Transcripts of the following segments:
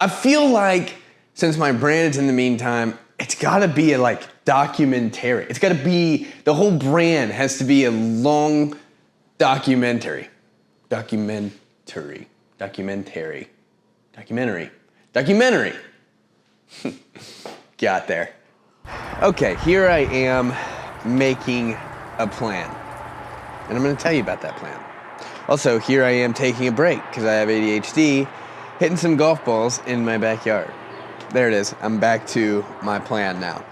I feel like since my brand is In the Meantime, it's gotta be a like documentary. It's gotta be, the whole brand has to be a long documentary. Documentary. Got there. Okay, here I am making a plan. And I'm gonna tell you about that plan. Also, here I am taking a break because I have ADHD, hitting some golf balls in my backyard. There it is. I'm back to my plan now.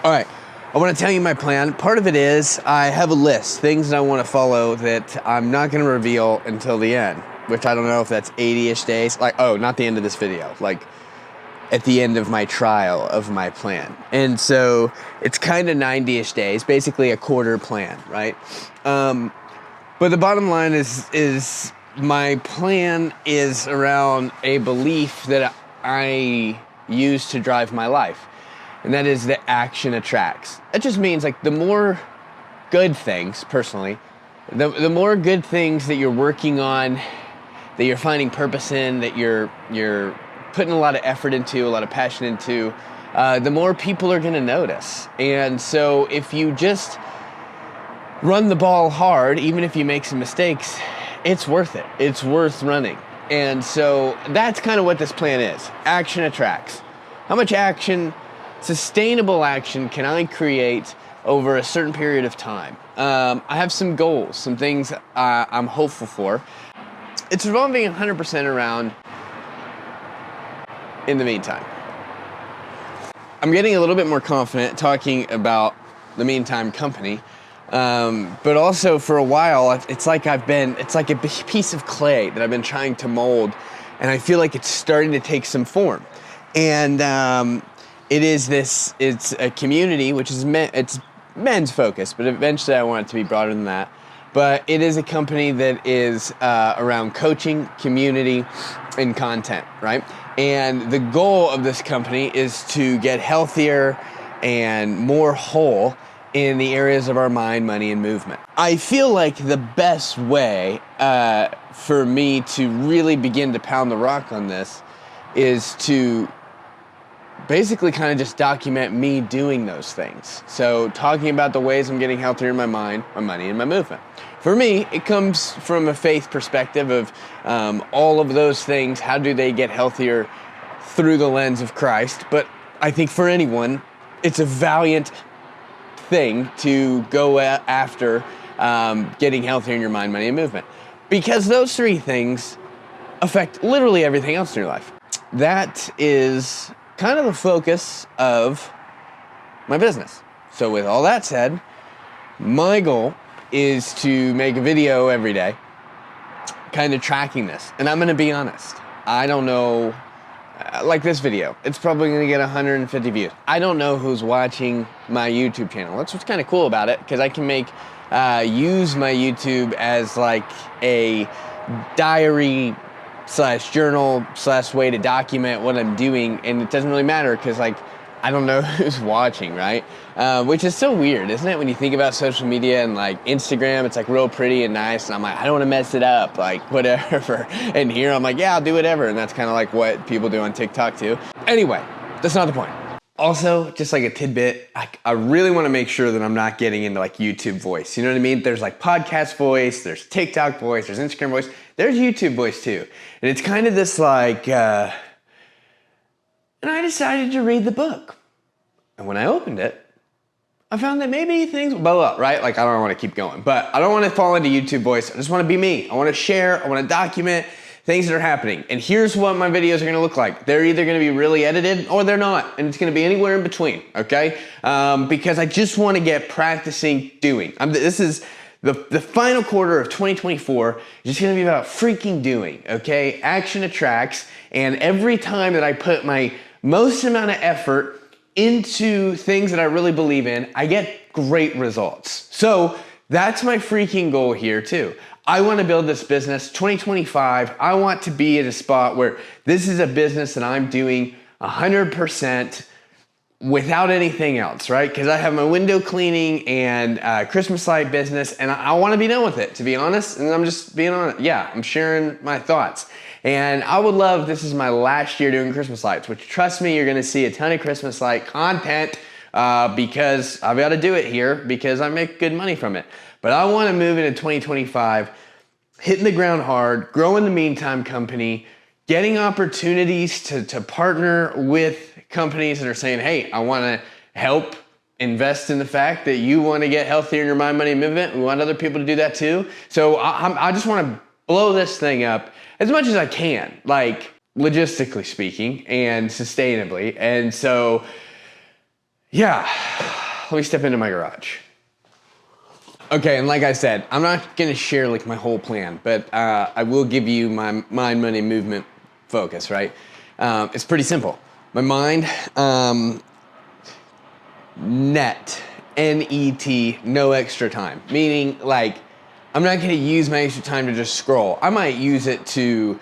All right, I want to tell you my plan. Part of it is I have a list, things that I want to follow that I'm not going to reveal until the end, which I don't know if that's 80-ish days. Like, oh, not the end of this video, like at the end of my trial of my plan. And so it's kind of 90-ish days, basically a quarter plan, right? But the bottom line is my plan is around a belief that I use to drive my life. And that is that action attracts. That just means like the more good things, personally, the more good things that you're working on, that you're finding purpose in, that you're putting a lot of effort into, a lot of passion into, the more people are gonna notice. And so if you just run the ball hard, even if you make some mistakes, it's worth it. It's worth running. And so that's kind of what this plan is. Action attracts. How much action, sustainable action, can I create over a certain period of time? I have some goals, some things I'm hopeful for. It's revolving 100% around In the Meantime. I'm getting a little bit more confident talking about the Meantime company. But also for a while, it's like a piece of clay that I've been trying to mold, and I feel like it's starting to take some form. And it's a community, which is it's men's focused, but eventually I want it to be broader than that. But it is a company that is around coaching, community, and content, right? And the goal of this company is to get healthier and more whole in the areas of our mind, money, and movement. I feel like the best way for me to really begin to pound the rock on this is to basically kind of just document me doing those things. So talking about the ways I'm getting healthier in my mind, my money, and my movement. For me, it comes from a faith perspective of all of those things. How do they get healthier through the lens of Christ? But I think for anyone, it's a valiant thing to go after getting healthier in your mind, money, and movement. Because those three things affect literally everything else in your life. That is kind of the focus of my business. So with all that said, my goal is to make a video every day, kind of tracking this. And I'm gonna be honest, I don't know, like this video, it's probably gonna get 150 views. I don't know who's watching my YouTube channel. That's what's kind of cool about it, because I can use my YouTube as like a diary / journal / way to document what I'm doing, and it doesn't really matter because like I don't know who's watching, right? Which is so weird, isn't it? When you think about social media and like Instagram, it's like real pretty and nice, and I'm like, I don't want to mess it up, like whatever. And here I'm like, yeah, I'll do whatever, and that's kind of like what people do on TikTok too. Anyway, that's not the point. Also, just like a tidbit, I really want to make sure that I'm not getting into like YouTube voice. You know what I mean? There's like podcast voice, there's TikTok voice, there's Instagram voice, there's YouTube voice too. And it's kind of this like, and I decided to read the book. And when I opened it, I found that maybe things, blah, blah, right? Like I don't want to keep going, but I don't want to fall into YouTube voice. I just want to be me. I want to share, I want to document things that are happening. And here's what my videos are gonna look like. They're either gonna be really edited or they're not. And it's gonna be anywhere in between, okay? Because I just wanna get practicing doing. This is the final quarter of 2024 is just gonna be about freaking doing, okay? Action attracts, and every time that I put my most amount of effort into things that I really believe in, I get great results. So that's my freaking goal here too. I want to build this business 2025. I want to be at a spot where this is a business that I'm doing 100% without anything else, right? Because I have my window cleaning and Christmas light business, and I want to be done with it, to be honest. And I'm just being honest. Yeah, I'm sharing my thoughts. And I would love, this is my last year doing Christmas lights, which trust me, you're going to see a ton of Christmas light content because I've got to do it here because I make good money from it. But I want to move into 2025, hitting the ground hard, growing the Meantime company, getting opportunities to partner with companies that are saying, hey, I want to help invest in the fact that you want to get healthier in your mind, money, movement. We want other people to do that too. So I just want to blow this thing up as much as I can, like logistically speaking and sustainably. And so, yeah, let me step into my garage. Okay, and like I said, I'm not going to share like my whole plan, but I will give you my mind, money, movement focus, right? It's pretty simple. My mind, net, N-E-T, no extra time. Meaning, like, I'm not going to use my extra time to just scroll. I might use it to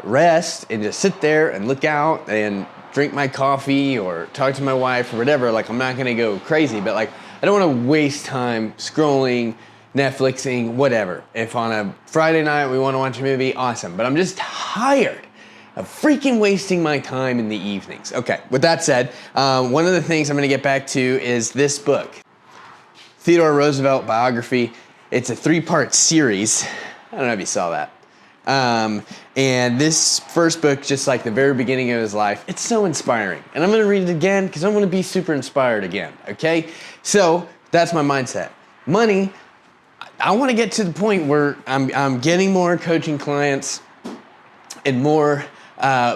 rest and just sit there and look out and drink my coffee or talk to my wife or whatever. Like, I'm not going to go crazy, but like, I don't want to waste time scrolling, Netflixing, whatever. If on a Friday night we want to watch a movie, awesome. But I'm just tired of freaking wasting my time in the evenings. Okay, with that said, one of the things I'm going to get back to is this book, Theodore Roosevelt biography. It's a 3-part series. I don't know if you saw that. And this first book, just like the very beginning of his life, it's so inspiring. And I'm going to read it again because I want to be super inspired again, okay? So that's my mindset. Money, I want to get to the point where I'm getting more coaching clients and more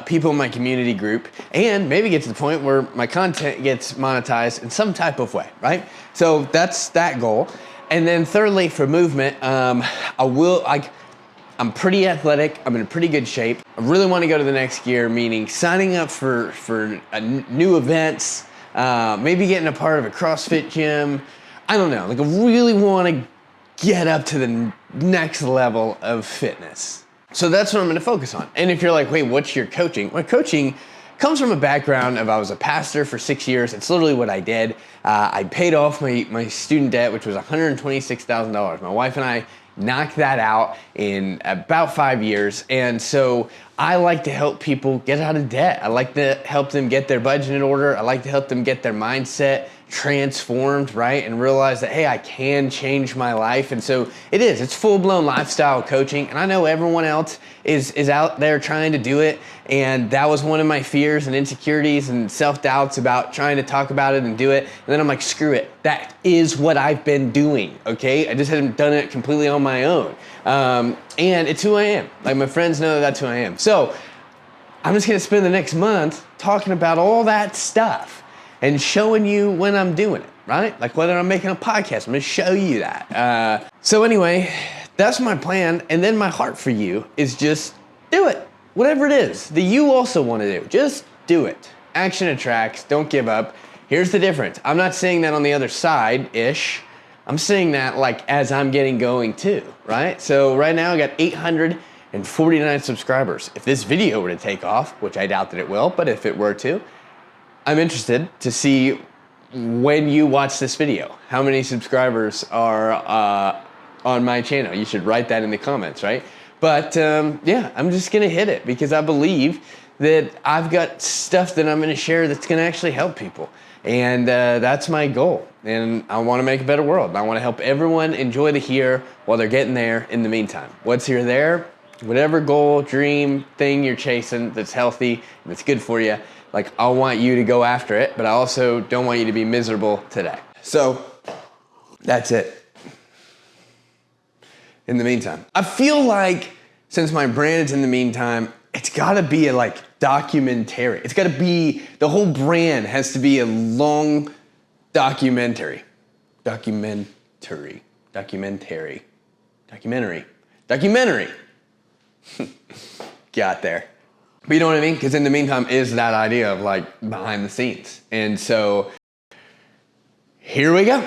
people in my community group, and maybe get to the point where my content gets monetized in some type of way, right? So that's that goal. And then thirdly, for movement, I'm pretty athletic. I'm in pretty good shape. I really want to go to the next gear, meaning signing up for new events, maybe getting a part of a CrossFit gym. I don't know. Like, I really want to get up to the next level of fitness. So that's what I'm going to focus on. And if you're like, wait, what's your coaching? My coaching comes from a background of I was a pastor for 6 years. It's literally what I did. I paid off my student debt, which was $126,000. My wife and I knocked that out in about 5 years. And so I like to help people get out of debt. I like to help them get their budget in order. I like to help them get their mindset transformed, right? And realize that, hey, I can change my life. And so it's full-blown lifestyle coaching. And I know everyone else is out there trying to do it. And that was one of my fears and insecurities and self-doubts about trying to talk about it and do it. And then I'm like, screw it. That is what I've been doing, okay? I just haven't done it completely on my own. And it's who I am. Like, my friends know that's who I am. So I'm just gonna spend the next month talking about all that stuff and showing you when I'm doing it, right? Like, whether I'm making a podcast, I'm gonna show you that. So anyway, that's my plan. And then my heart for you is just do it. Whatever it is that you also wanna do, just do it. Action attracts, don't give up. Here's the difference. I'm not saying that on the other side-ish. I'm saying that like as I'm getting going too, right? So right now I got 849 subscribers. If this video were to take off, which I doubt that it will, but if it were to, I'm interested to see when you watch this video, how many subscribers are on my channel. You should write that in the comments, right? But yeah, I'm just gonna hit it because I believe that I've got stuff that I'm gonna share that's gonna actually help people. And that's my goal. And I wanna make a better world. And I wanna help everyone enjoy the here while they're getting there in the meantime. Once you're there, whatever goal, dream, thing you're chasing that's healthy, that's good for you, like, I want you to go after it, but I also don't want you to be miserable today. So that's it. In the meantime, I feel like since my brand is in the meantime, it's gotta be a like documentary. It's gotta be, the whole brand has to be a long documentary. Documentary. Got there. But you know what I mean? Because in the meantime is that idea of like behind the scenes. And so here we go.